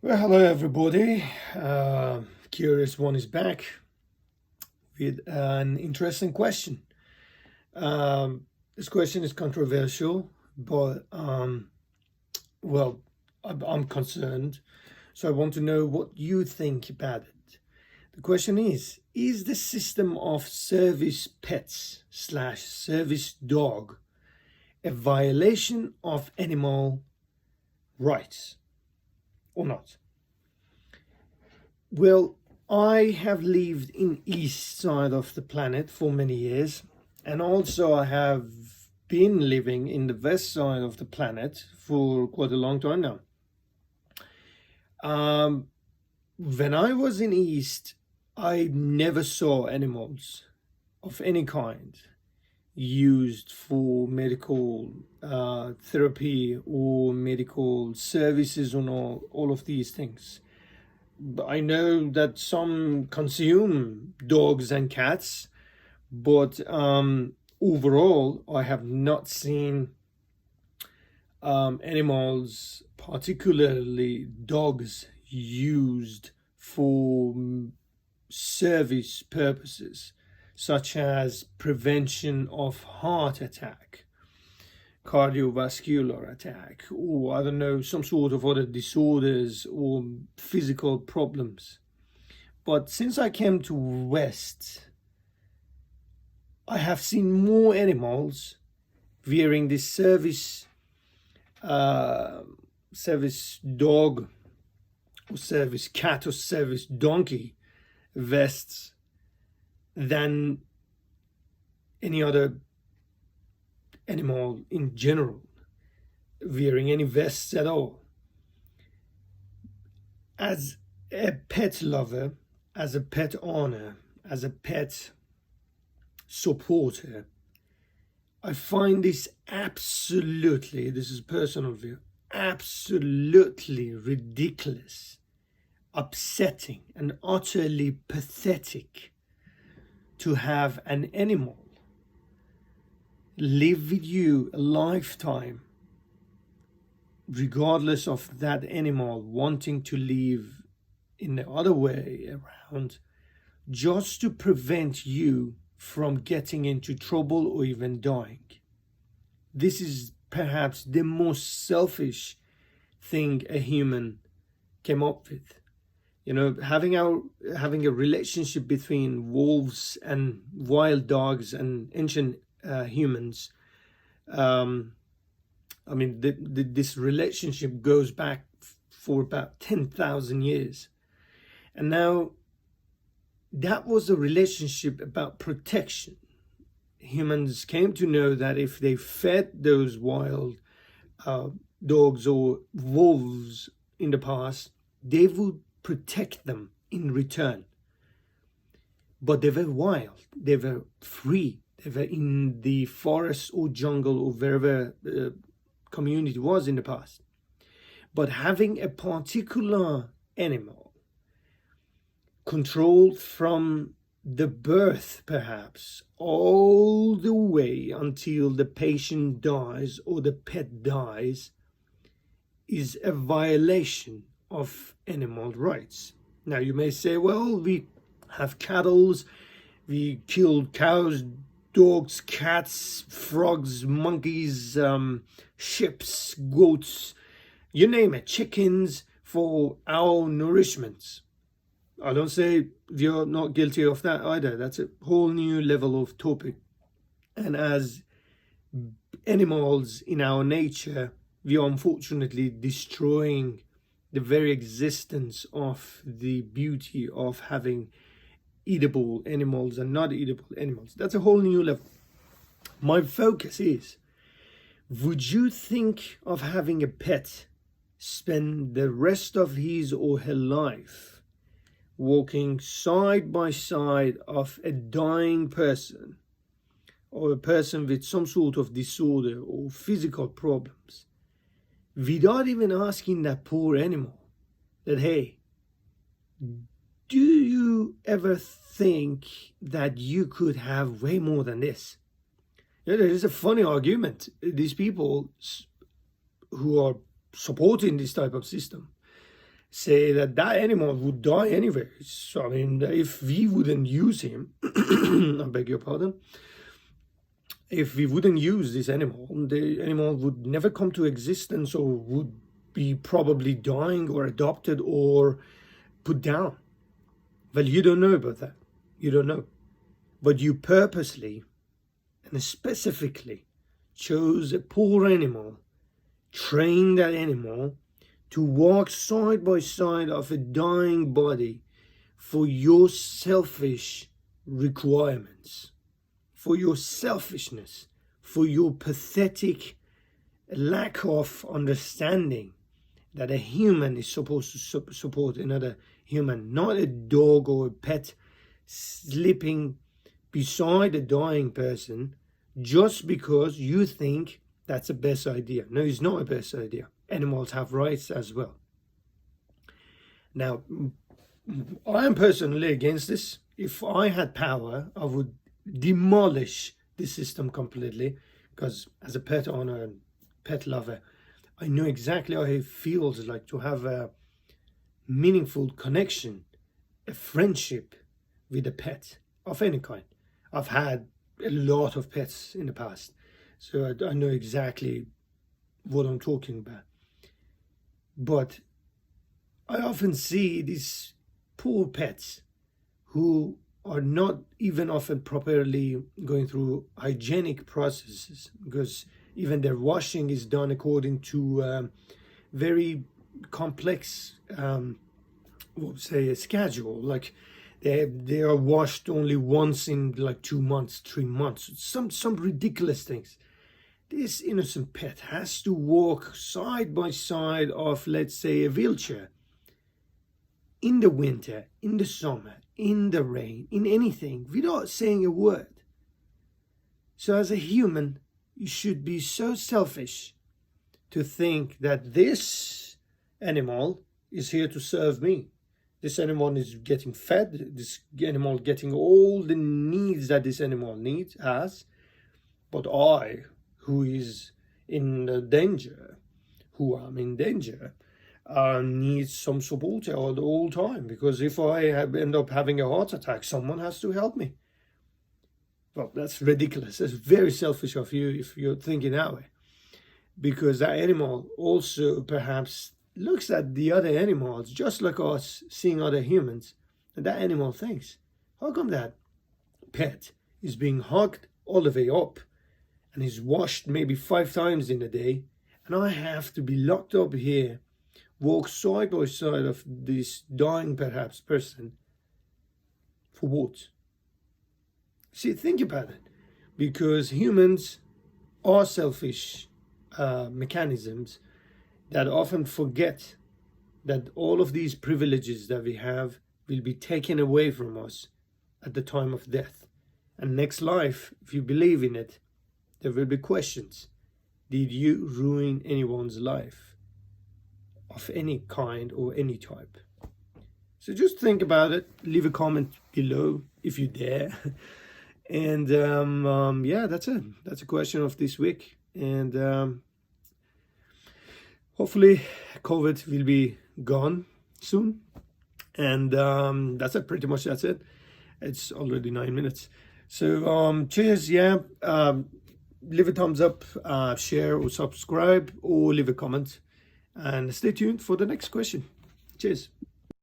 Well, hello everybody. Curious One is back with an interesting question. This question is controversial, but well, I'm concerned, so I want to know what you think about it. The question is the system of service pets slash service dog a violation of animal rights or not? Well, I have lived in east side of the planet for many years, and also I have been living in the west side of the planet for quite a long time now. When I was in east, I never saw animals of any kind used for medical therapy or medical services and all of these things. I know that some consume dogs and cats, but overall, I have not seen animals, particularly dogs, used for service purposes, such as prevention of heart attack, cardiovascular attack, or I don't know, some sort of other disorders or physical problems. But since I came to West, I have seen more animals wearing this service dog or service cat or service donkey vests than any other animal in general wearing any vests at all. As a pet lover, as a pet owner, as a pet supporter, I find this is personal view, absolutely ridiculous, upsetting, and utterly pathetic to have an animal live with you a lifetime, regardless of that animal wanting to live in the other way around, just to prevent you from getting into trouble or even dying. This is perhaps the most selfish thing a human came up with. You know, having a relationship between wolves and wild dogs and ancient humans. This relationship goes back for about 10,000 years. And now that was a relationship about protection. Humans came to know that if they fed those wild dogs or wolves in the past, they would protect them in return. But they were wild, they were free, they were in the forest or jungle or wherever the community was in the past. But having a particular animal controlled from the birth, perhaps, all the way until the patient dies or the pet dies, is a violation of animal rights. Now you may say, well, we have cattle, we kill cows, dogs, cats, frogs, monkeys, ships, goats, you name it, chickens, for our nourishment. I don't say you're not guilty of that either. That's a whole new level of topic. And as animals in our nature, we are unfortunately destroying the very existence of the beauty of having eatable animals and not eatable animals. That's a whole new level. My focus is, would you think of having a pet spend the rest of his or her life walking side by side of a dying person or a person with some sort of disorder or physical problems, without even asking that poor animal that, hey, do you ever think that you could have way more than this? Yeah, there is a funny argument. These people who are supporting this type of system say that that animal would die anyway. So I mean, if we wouldn't use him, I beg your pardon, if we wouldn't use this animal, the animal would never come to existence, or would be probably dying or adopted or put down. Well, you don't know about that. You don't know. But you purposely and specifically chose a poor animal, trained that animal to walk side by side of a dying body for your selfish requirements, for your selfishness, for your pathetic lack of understanding that a human is supposed to support another human, not a dog or a pet sleeping beside a dying person just because you think that's the best idea. No, it's not a best idea. Animals have rights as well. Now, I am personally against this. If I had power, I would demolish the system completely, because as a pet owner and pet lover, I know exactly how it feels like to have a meaningful connection, a friendship with a pet of any kind. I've had a lot of pets in the past, so I know exactly what I'm talking about. But I often see these poor pets who are not even often properly going through hygienic processes, because even their washing is done according to very complex, say, a schedule. Like they are washed only once in like 2 months, 3 months. Some ridiculous things. This innocent pet has to walk side by side of, let's say, a wheelchair in the winter, in the summer, in the rain, in anything, without saying a word. So as a human, you should be so selfish to think that this animal is here to serve me. This animal is getting fed, this animal getting all the needs that this animal has, but I, who is in danger, who am in danger, needs some support all the whole time, because if I end up having a heart attack, someone has to help me. Well, that's ridiculous. That's very selfish of you if you're thinking that way, because that animal also perhaps looks at the other animals just like us seeing other humans, and that animal thinks, how come that pet is being hugged all the way up and is washed maybe 5 times in a day, and I have to be locked up here, walk side by side of this dying perhaps person, for what? See, think about it, because humans are selfish mechanisms that often forget that all of these privileges that we have will be taken away from us at the time of death. And next life, if you believe in it, there will be questions. Did you ruin anyone's life of any kind or any type? So just think about it. Leave a comment below if you dare. And yeah, that's it. That's a question of this week. And hopefully COVID will be gone soon. And that's it. Pretty much that's it. It's already 9 minutes. So cheers. Yeah. Leave a thumbs up, share or subscribe, or leave a comment, and stay tuned for the next question. Cheers.